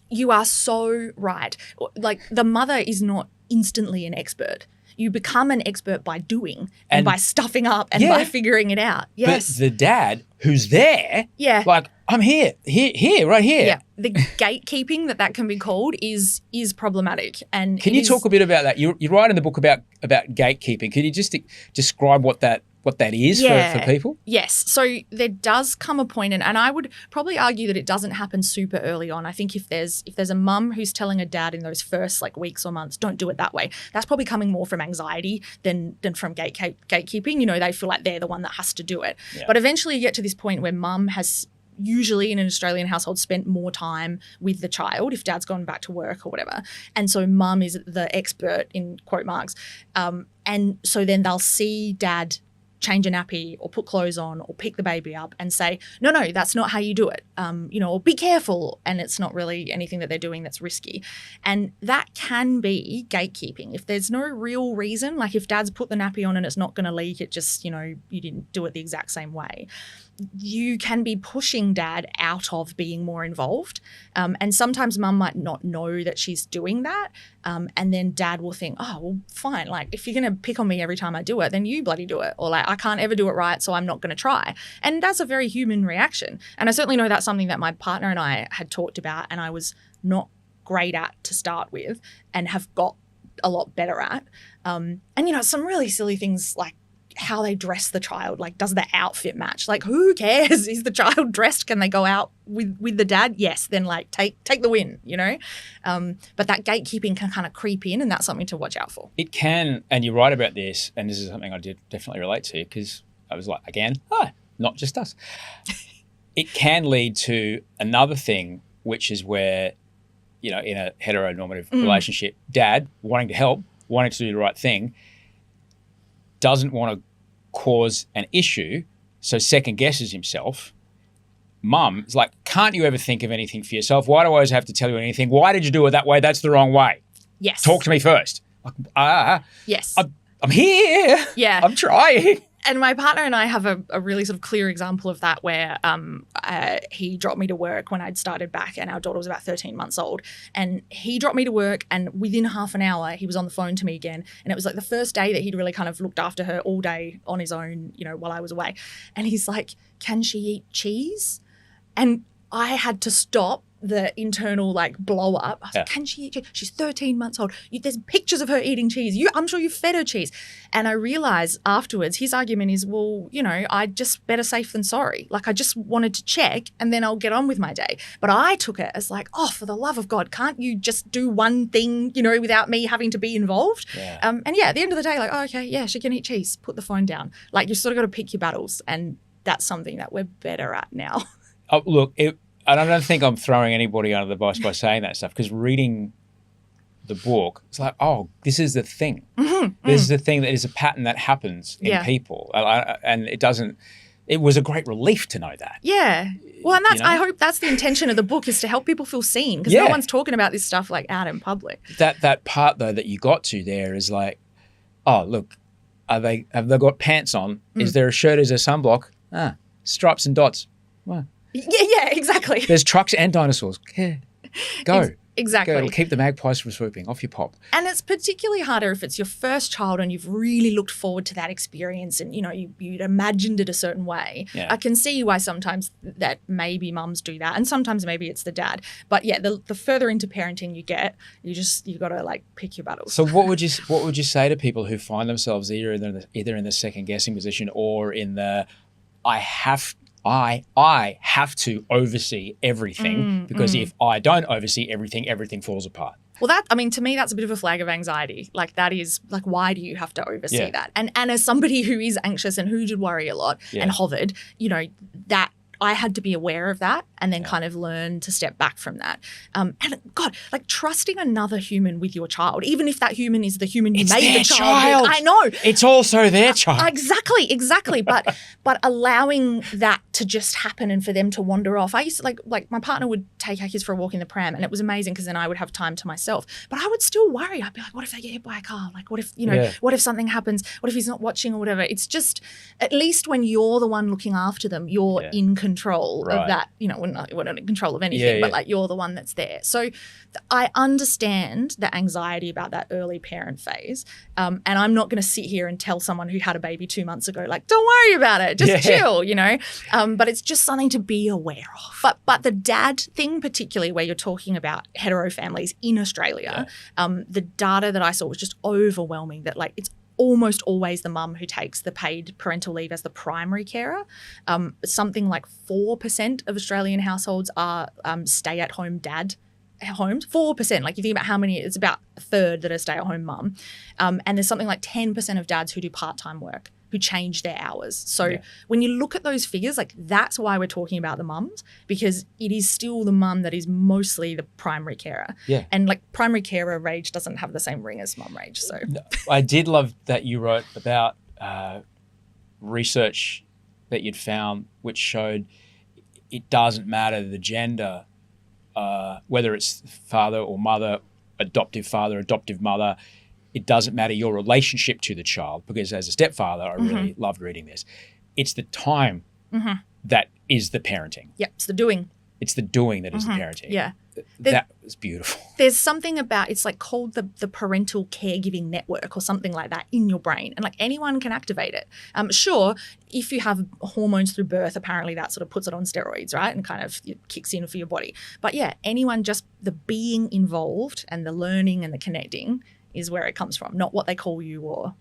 You are so right. Like the mother is not instantly an expert. You become an expert by doing and by stuffing up and by figuring it out. Yes. But the dad who's there, like, I'm here, right here. Yeah. The gatekeeping that can be called is problematic. And can you talk a bit about that? You write in the book about gatekeeping. Could you just describe what that is for people? Yes. So there does come a point, and I would probably argue that it doesn't happen super early on. I think if there's a mum who's telling a dad in those first like weeks or months, don't do it that way, that's probably coming more from anxiety than from gatekeeping. They feel like they're the one that has to do it. Yeah. But eventually you get to this point where mum has usually in an Australian household spent more time with the child if dad's gone back to work or whatever. And so mum is the expert in quote marks. And so then they'll see dad change a nappy or put clothes on or pick the baby up and say, no, that's not how you do it, or be careful. And it's not really anything that they're doing that's risky. And that can be gatekeeping. If there's no real reason, like if dad's put the nappy on and it's not going to leak, it just, you didn't do it the exact same way. You can be pushing dad out of being more involved. And sometimes mum might not know that she's doing that. And then dad will think, oh, well, fine. Like if you're going to pick on me every time I do it, then you bloody do it. Or like, I can't ever do it right, so I'm not going to try. And that's a very human reaction. And I certainly know that's something that my partner and I had talked about and I was not great at to start with and have got a lot better at. And, some really silly things like how they dress the child. Like, does the outfit match? Like, who cares? Is the child dressed? Can they go out with the dad? Yes. Then like take the win, But that gatekeeping can kind of creep in, and that's something to watch out for. It can, and you're right about this, and this is something I did definitely relate to because I was like, again, not just us. It can lead to another thing, which is where, in a heteronormative relationship, dad wanting to help, wanting to do the right thing, doesn't want to cause an issue, so second guesses himself. Mum is like, can't you ever think of anything for yourself? Why do I always have to tell you anything? Why did you do it that way? That's the wrong way. Yes. Talk to me first. Yes. I'm here. Yeah. I'm trying. And my partner and I have a really sort of clear example of that where he dropped me to work when I'd started back and our daughter was about 13 months old. And he dropped me to work and within half an hour he was on the phone to me again. And it was like the first day that he'd really kind of looked after her all day on his own, while I was away. And he's like, can she eat cheese? And I had to stop the internal blow up. I was like, can she eat cheese? She's 13 months old. There's pictures of her eating cheese. I'm sure you fed her cheese. And I realized afterwards his argument is, well, I just better safe than sorry. Like I just wanted to check and then I'll get on with my day. But I took it as like, oh, for the love of God, can't you just do one thing, without me having to be involved? Yeah. And at the end of the day, like, oh, okay, yeah, she can eat cheese. Put the phone down. Like you've sort of got to pick your battles. And that's something that we're better at now. Oh, look, I don't think I'm throwing anybody under the bus by saying that stuff because reading the book, it's like, oh, this is the thing. This is the thing that is a pattern that happens in people. And it was a great relief to know that. Yeah. Well, and I hope that's the intention of the book is to help people feel seen because no one's talking about this stuff out in public. That part though that you got to there is like, oh, look, have they got pants on? Is there a shirt? Is there sunblock? Stripes and dots. Well, yeah, exactly. There's trucks and dinosaurs. Yeah. Go. Exactly. It'll keep the magpies from swooping. Off you pop. And it's particularly harder if it's your first child and you've really looked forward to that experience and, you'd imagined it a certain way. Yeah. I can see why sometimes that maybe mums do that and sometimes maybe it's the dad. But yeah, the further into parenting you get, you got to like pick your battles. So what would you say to people who find themselves either in the second guessing position or in the I have to oversee everything because if I don't oversee everything, everything falls apart. Well, to me, that's a bit of a flag of anxiety. Like that is like, why do you have to oversee that? And as somebody who is anxious and who did worry a lot and hovered, that I had to be aware of that and then kind of learn to step back from that. And God, like trusting another human with your child, even if that human is the human you made the child with. I know. It's also their child. Exactly. But allowing that to just happen and for them to wander off. I used to like my partner would take our kids for a walk in the pram and it was amazing because then I would have time to myself. But I would still worry. I'd be like, what if they get hit by a car? Like what if, what if something happens? What if he's not watching or whatever? It's just, at least when you're the one looking after them, you're in control of that. We're not in control of anything, but like you're the one that's there. So I understand the anxiety about that early parent phase. And I'm not going to sit here and tell someone who had a baby 2 months ago, like, don't worry about it, just chill, but it's just something to be aware of. But the dad thing, particularly where you're talking about hetero families in Australia, the data that I saw was just overwhelming that like it's almost always the mum who takes the paid parental leave as the primary carer. Something like 4% of Australian households are stay-at-home dad homes. 4%. Like if you think about how many, it's about a third that are stay-at-home mum. And there's something like 10% of dads who do part-time work, who change their hours. So when you look at those figures, like that's why we're talking about the mums, because it is still the mum that is mostly the primary carer. Yeah. And like primary carer rage doesn't have the same ring as mum rage. So I did love that you wrote about research that you'd found which showed it doesn't matter the gender, whether it's father or mother, adoptive father, adoptive mother. It doesn't matter your relationship to the child, because as a stepfather, I really loved reading this. It's the time that is the parenting. Yep, it's the doing. It's the doing that is the parenting. Yeah. That was beautiful. There's something about, it's like called the parental caregiving network or something like that in your brain. And like anyone can activate it. Sure, if you have hormones through birth, apparently that sort of puts it on steroids, right? And kind of kicks in for your body. But yeah, anyone, just the being involved and the learning and the connecting is where it comes from, not what they call you or,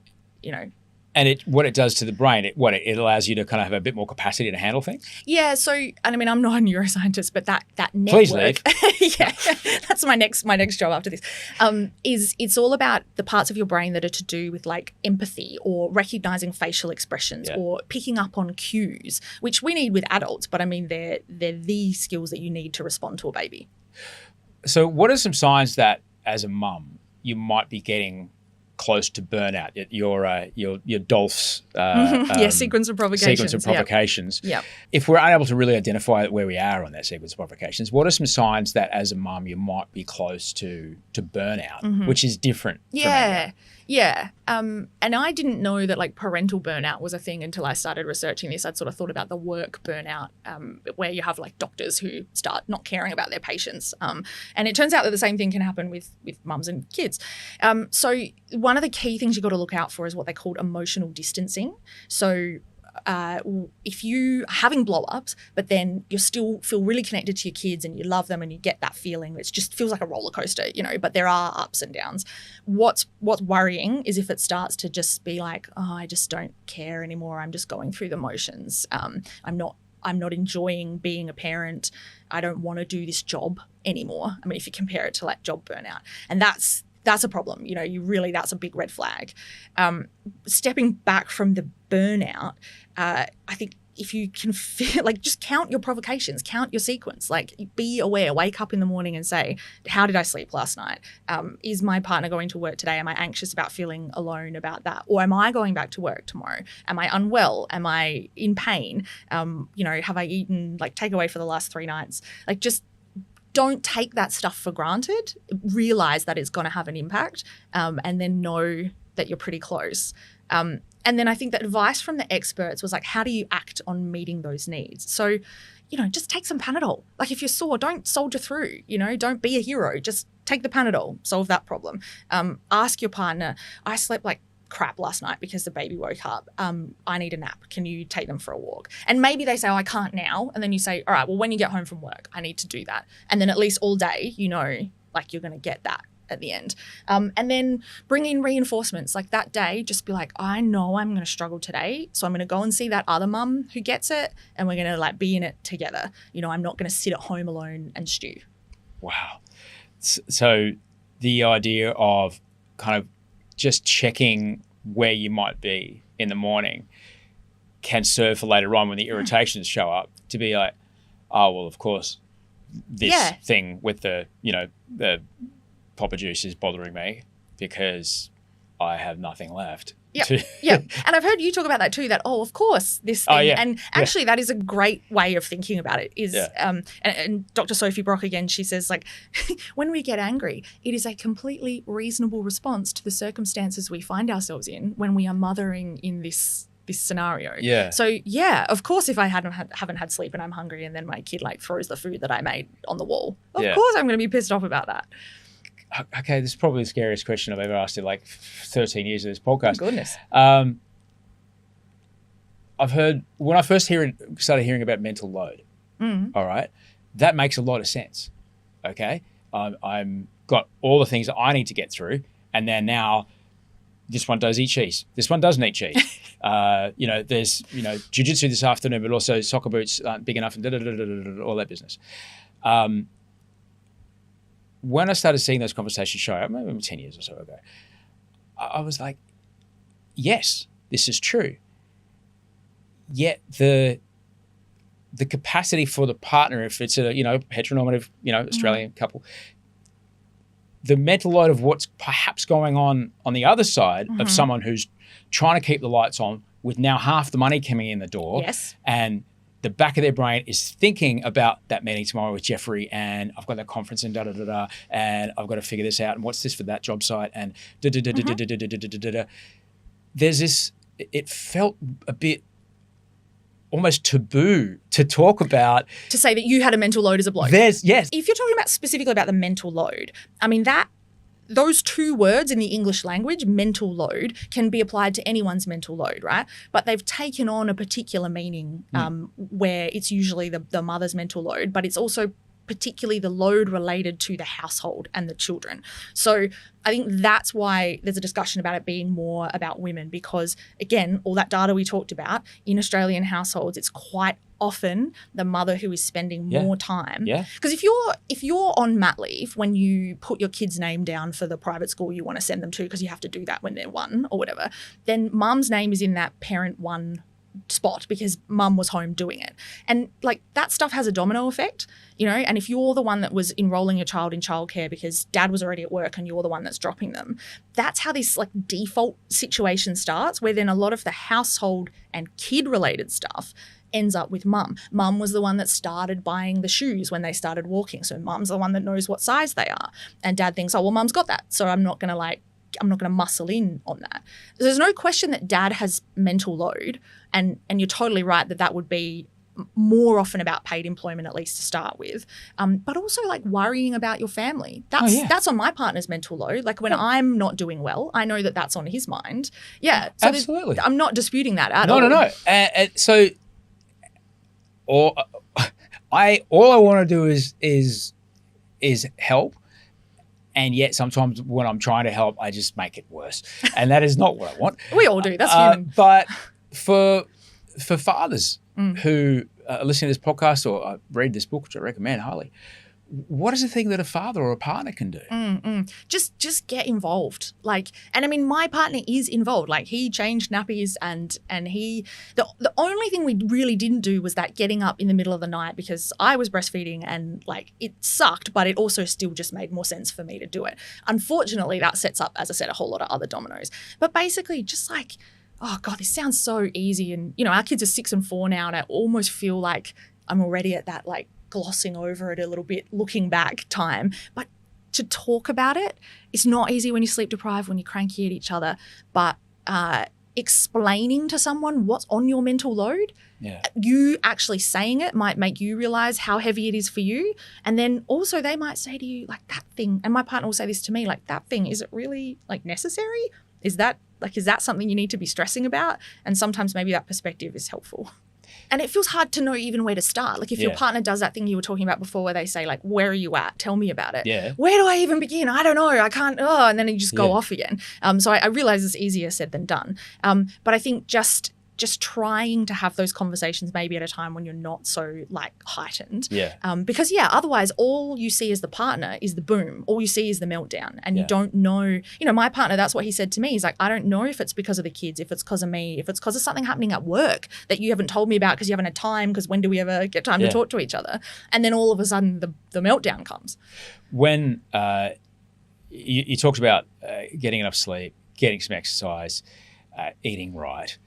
And what it does to the brain, it allows you to kind of have a bit more capacity to handle things? Yeah, so, and I mean, I'm not a neuroscientist, but that network. Please leave. Yeah, that's my next job after this, it's all about the parts of your brain that are to do with like empathy or recognizing facial expressions or picking up on cues, which we need with adults, but I mean, they're the skills that you need to respond to a baby. So what are some signs that as a mum, you might be getting close to burnout? Your Dolph's sequence of provocations. Yep. If we're unable to really identify where we are on that sequence of provocations, what are some signs that as a mum you might be close to burnout, which is different? Yeah. And I didn't know that like parental burnout was a thing until I started researching this. I'd sort of thought about the work burnout, where you have like doctors who start not caring about their patients. And it turns out that the same thing can happen with mums and kids. So one of the key things you've got to look out for is what they call emotional distancing. So if you are having blow-ups, but then you still feel really connected to your kids and you love them and you get that feeling, it just feels like a roller coaster, but there are ups and downs. What's worrying is if it starts to just be like, oh, I just don't care anymore. I'm just going through the motions. I'm not enjoying being a parent. I don't want to do this job anymore. I mean, if you compare it to like job burnout, and that's a problem. That's a big red flag. Stepping back from the burnout, I think if you can feel like, just count your provocations, count your sequence, like be aware, wake up in the morning and say, how did I sleep last night? Is my partner going to work today? Am I anxious about feeling alone about that? Or am I going back to work tomorrow? Am I unwell? Am I in pain? Have I eaten like takeaway for the last 3 nights? Like just don't take that stuff for granted. Realize that it's going to have an impact, and then know that you're pretty close. And then I think that advice from the experts was like, how do you act on meeting those needs? So just take some Panadol. Like if you're sore, don't soldier through, don't be a hero. Just take the Panadol, solve that problem. Ask your partner, I slept like crap last night because the baby woke up. I need a nap. Can you take them for a walk? And maybe they say, oh, I can't now. And then you say, all right, well, when you get home from work, I need to do that. And then at least all day, like you're going to get that at the end. And then bring in reinforcements. Like that day, just be like, I know I'm going to struggle today. So I'm going to go and see that other mum who gets it. And we're going to like be in it together. I'm not going to sit at home alone and stew. Wow. So the idea of kind of just checking where you might be in the morning can serve for later on when the irritations show up to be like, oh, well, of course, this thing with the Papa juice is bothering me because I have nothing left. Yeah. And I've heard you talk about that too, that, of course, this thing. Oh, yeah. And actually that is a great way of thinking about it is, and Dr. Sophie Brock again, she says like, when we get angry, it is a completely reasonable response to the circumstances we find ourselves in when we are mothering in this scenario. Yeah. So of course, if I haven't had sleep and I'm hungry and then my kid like throws the food that I made on the wall, of course I'm going to be pissed off about that. Okay, this is probably the scariest question I've ever asked in like 13 years of this podcast. Oh, goodness. I've heard, when I first started hearing about mental load, all right, that makes a lot of sense, okay? I'm got all the things that I need to get through, and then now this one does eat cheese. This one doesn't eat cheese. There's, jiu-jitsu this afternoon, but also soccer boots aren't big enough and all that business. When I started seeing those conversations show up, maybe 10 years or so ago, I was like, yes, this is true. Yet the capacity for the partner, if it's a, heteronormative, Australian couple, the mental load of what's perhaps going on the other side of someone who's trying to keep the lights on with now half the money coming in the door. Yes. And the back of their brain is thinking about that meeting tomorrow with Jeffrey, and I've got that conference and and I've got to figure this out, and what's this for that job site, and There's this, it felt a bit almost taboo to talk about. To say that you had a mental load as a bloke. Yes. If you're talking about specifically about the mental load, I mean those two words in the English language, mental load, can be applied to anyone's mental load, right? But they've taken on a particular meaning where it's usually the mother's mental load, but it's also particularly the load related to the household and the children. So I think that's why there's a discussion about it being more about women because, again, all that data we talked about, in Australian households, it's quite often the mother who is spending more time. Yeah. Because if you're on mat leave when you put your kid's name down for the private school you want to send them to because you have to do that when they're 1 or whatever, then mum's name is in that parent 1 spot because mum was home doing it. And like that stuff has a domino effect, and if you're the one that was enrolling your child in childcare because dad was already at work and you're the one that's dropping them, that's how this like default situation starts where then a lot of the household and kid related stuff ends up with mum. Mum was the one that started buying the shoes when they started walking. So mum's the one that knows what size they are. And dad thinks, oh, well, mum's got that. So I'm not going to muscle in on that. There's no question that dad has mental load and you're totally right that would be more often about paid employment, at least to start with, but also like worrying about your family. That's on my partner's mental load. Like when I'm not doing well, I know that that's on his mind. Yeah. So absolutely. I'm not disputing that at all. No. So all I want to do is help. And yet sometimes when I'm trying to help, I just make it worse. And that is not what I want. We all do. That's human. But for fathers who are listening to this podcast or read this book, which I recommend highly, what is the thing that a father or a partner can do? Just get involved. Like, and I mean, my partner is involved. Like he changed nappies and the only thing we really didn't do was that getting up in the middle of the night because I was breastfeeding and like it sucked, but it also still just made more sense for me to do it. Unfortunately, that sets up, as I said, a whole lot of other dominoes. But basically just like, oh God, this sounds so easy. And, our kids are 6 and 4 now and I almost feel like I'm already at that like glossing over it a little bit, looking back time. But to talk about it, it's not easy when you're sleep deprived, when you're cranky at each other. But explaining to someone what's on your mental load, you actually saying it might make you realize how heavy it is for you. And then also they might say to you, like, that thing, and my partner will say this to me, like, that thing, is it really like necessary? Is that something you need to be stressing about? And sometimes maybe that perspective is helpful. And it feels hard to know even where to start. Like if your partner does that thing you were talking about before where they say like, where are you at? Tell me about it. Yeah. Where do I even begin? I don't know. I can't. And then you just go off again. So I realize it's easier said than done. But I think just trying to have those conversations maybe at a time when you're not so like heightened. Yeah. Because otherwise all you see as the partner is the boom. All you see is the meltdown. And you don't know, my partner, that's what he said to me. He's like, I don't know if it's because of the kids, if it's because of me, if it's because of something happening at work that you haven't told me about because you haven't had time, because when do we ever get time to talk to each other? And then all of a sudden the meltdown comes. When you talked about getting enough sleep, getting some exercise, eating right,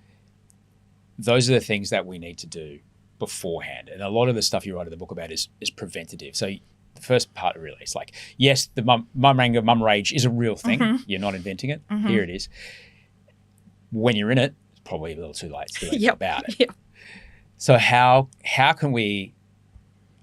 those are the things that we need to do beforehand. And a lot of the stuff you write in the book about is preventative. So the first part really is like, yes, the mum anger, mum rage is a real thing. Mm-hmm. You're not inventing it. Mm-hmm. Here it is. When you're in it, it's probably a little too late to do anything about it. Yep. So how can we,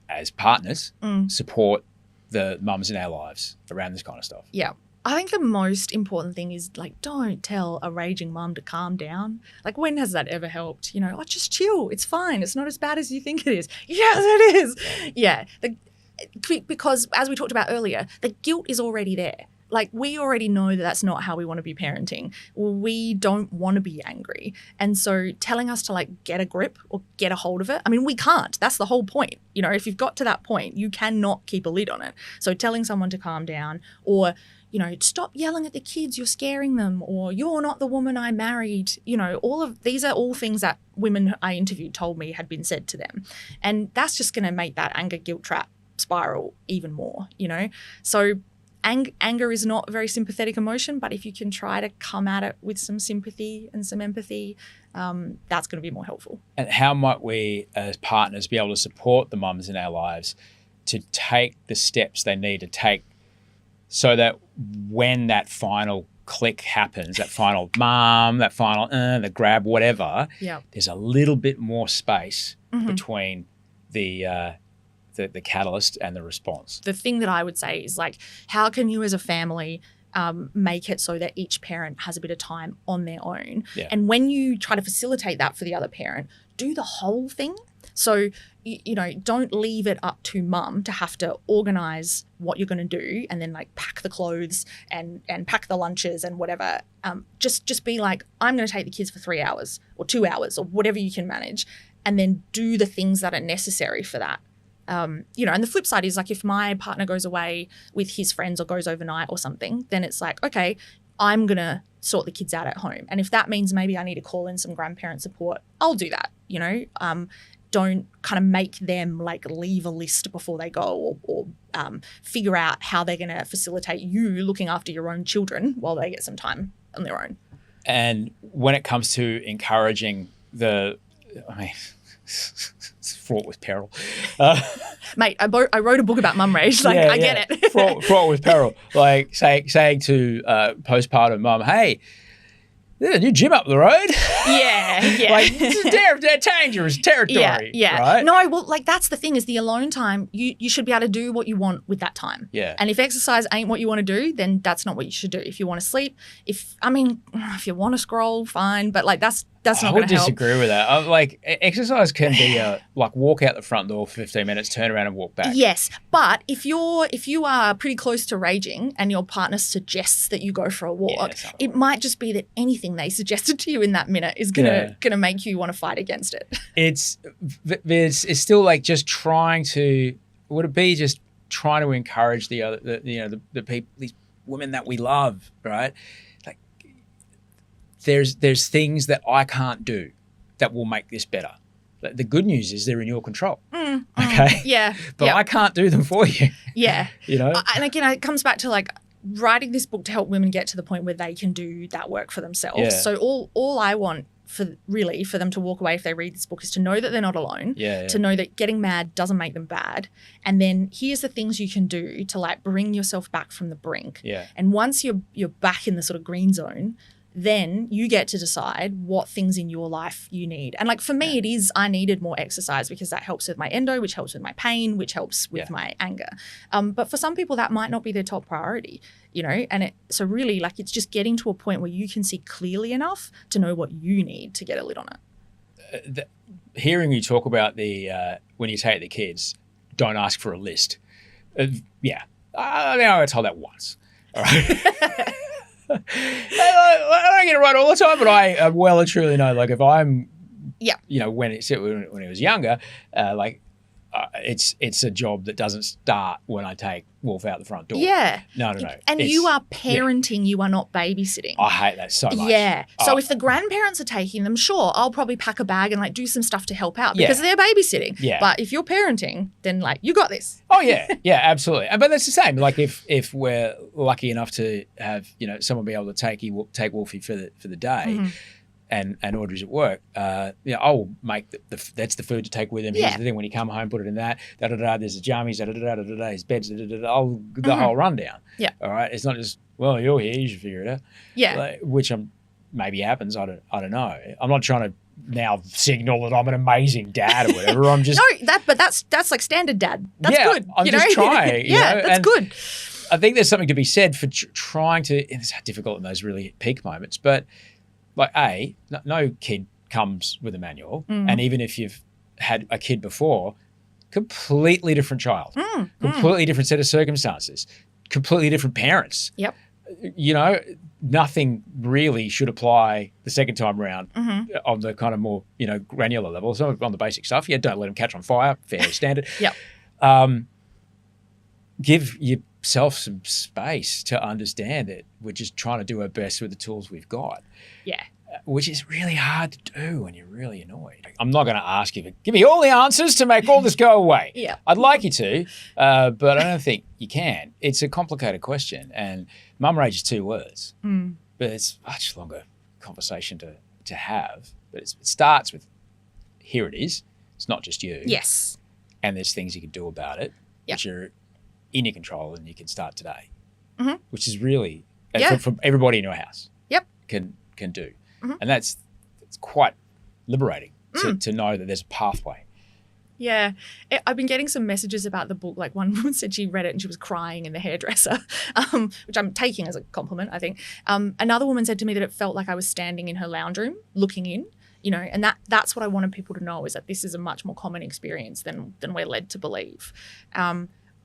as partners, support the mums in our lives around this kind of stuff? Yeah. I think the most important thing is like, don't tell a raging mum to calm down. Like, when has that ever helped? Just chill. It's fine. It's not as bad as you think it is. Yes, it is. Yeah. Because as we talked about earlier, the guilt is already there. Like, we already know that that's not how we want to be parenting. We don't want to be angry. And so telling us to like get a grip or get a hold of it, I mean, we can't. That's the whole point. If you've got to that point, you cannot keep a lid on it. So telling someone to calm down, or stop yelling at the kids, you're scaring them, or you're not the woman I married. All of these are all things that women I interviewed told me had been said to them. And that's just going to make that anger guilt trap spiral even more, So anger is not a very sympathetic emotion, but if you can try to come at it with some sympathy and some empathy, that's going to be more helpful. And how might we as partners be able to support the mums in our lives to take the steps they need to take so that when that final click happens, that final mom, that final the grab, whatever, there's a little bit more space between the catalyst and the response. The thing that I would say is like, how can you as a family make it so that each parent has a bit of time on their own? Yeah. And when you try to facilitate that for the other parent, do the whole thing. So, don't leave it up to mum to have to organise what you're going to do and then like pack the clothes and pack the lunches and whatever. Just be like, I'm going to take the kids for 3 hours or 2 hours or whatever you can manage, and then do the things that are necessary for that. And the flip side is like, if my partner goes away with his friends or goes overnight or something, then it's like, okay, I'm going to sort the kids out at home. And if that means maybe I need to call in some grandparent support, I'll do that, Don't kind of make them like leave a list before they go or figure out how they're going to facilitate you looking after your own children while they get some time on their own. And when it comes to encouraging it's fraught with peril. Mate, I wrote a book about mum rage. Like, I get it. fraught with peril. Like saying to postpartum mum, hey, there's a new gym up the road. Yeah. Like, this is dangerous territory. Yeah. Right? No, well, like, that's the thing is the alone time, you should be able to do what you want with that time. Yeah. And if exercise ain't what you want to do, then that's not what you should do. If you want to sleep, if you want to scroll, fine. But like, that's not going to help. I would disagree with that. Like, exercise can be like walk out the front door for 15 minutes, turn around and walk back. Yes, but if you are pretty close to raging and your partner suggests that you go for a walk, it might just be that anything they suggested to you in that minute is gonna make you want to fight against it. It's still like just trying to. Would it be just trying to encourage the other, the people, these women that we love, right? There's things that I can't do that will make this better. The good news is they're in your control. Okay? Yeah. But I can't do them for you. Yeah. And again, it comes back to like writing this book to help women get to the point where they can do that work for themselves. Yeah. So all I want for them to walk away if they read this book is to know that they're not alone, to know that getting mad doesn't make them bad. And then here's the things you can do to like bring yourself back from the brink. Yeah. And once you're back in the sort of green zone, then you get to decide what things in your life you need. And like for me, it is, I needed more exercise because that helps with my endo, which helps with my pain, which helps with my anger. But for some people that might not be their top priority, you know, and so really like it's just getting to a point where you can see clearly enough to know what you need to get a lid on it. Hearing you talk about when you take the kids, don't ask for a list. I think I got told that once. All right. I don't get it right all the time, but I well and truly know, like if I'm, you know, when it was younger, it's a job that doesn't start when I take Wolf out the front door. Yeah. No. And you are parenting, you are not babysitting. I hate that so much. Yeah. So if the grandparents are taking them, sure, I'll probably pack a bag and like do some stuff to help out because they're babysitting. Yeah. But if you're parenting, then like you got this. Oh yeah. Yeah, absolutely. But that's the same. Like if we're lucky enough to have, you know, someone be able to take Wolfie for the day. And Audrey's at work, I'll make that's the food to take with him. Here's the thing, when you come home, put it in that, there's the jammies, his beds, the whole rundown. Yeah. All right. It's not just, well, you're here, you should figure it out. Yeah. Like, which maybe happens. I don't know. I'm not trying to now signal that I'm an amazing dad or whatever. I'm just but that's like standard dad. That's good. I'm just trying. You know? That's good. I think there's something to be said for trying to, and it's difficult in those really peak moments, but like no kid comes with a manual, and even if you've had a kid before, completely different child, completely different set of circumstances, completely different parents. Yep. You know, nothing really should apply the second time around on the kind of more, you know, granular level. So on the basic stuff, don't let them catch on fire, fairly standard. Yep. Give yourself some space to understand that we're just trying to do our best with the tools we've got. Yeah. Which is really hard to do when you're really annoyed. I'm not going to ask you to give me all the answers to make all this go away. Yeah. I'd like you to, but I don't think you can. It's a complicated question, and mum rage is 2 words, but it's a much longer conversation to have. But it starts with, here it is. It's not just you. Yes. And there's things you can do about it, which are in your control, and you can start today, which is really from everybody in your house. Yep. Can do. And it's quite liberating to know that there's a pathway. Yeah. I've been getting some messages about the book. Like one woman said she read it and she was crying in the hairdresser, which I'm taking as a compliment, I think. Another woman said to me that it felt like I was standing in her lounge room looking in, you know, and that's what I wanted people to know, is that this is a much more common experience than we're led to believe.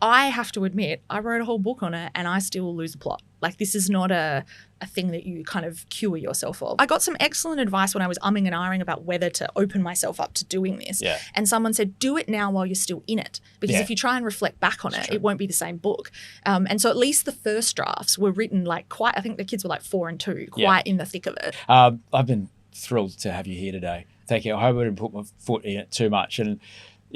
I have to admit, I wrote a whole book on it and I still lose the plot. Like, this is not a thing that you kind of cure yourself of. I got some excellent advice when I was umming and ahhing about whether to open myself up to doing this. Yeah. And someone said, do it now while you're still in it. Because if you try and reflect back on it won't be the same book. And so at least the first drafts were written like quite, I think the kids were like 4 and 2, quite in the thick of it. I've been thrilled to have you here today. Thank you. I hope I didn't put my foot in it too much. And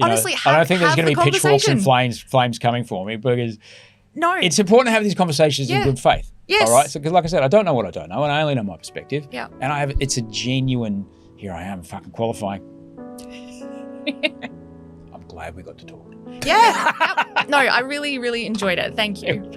honestly, I don't think there's going to be pitchforks and flames coming for me, because it's important to have these conversations in good faith. Yes. All right. So, because like I said, I don't know what I don't know, and I only know my perspective. Yeah. And it's a genuine, here I am fucking qualifying. I'm glad we got to talk. Yeah. No, I really, really enjoyed it. Thank you.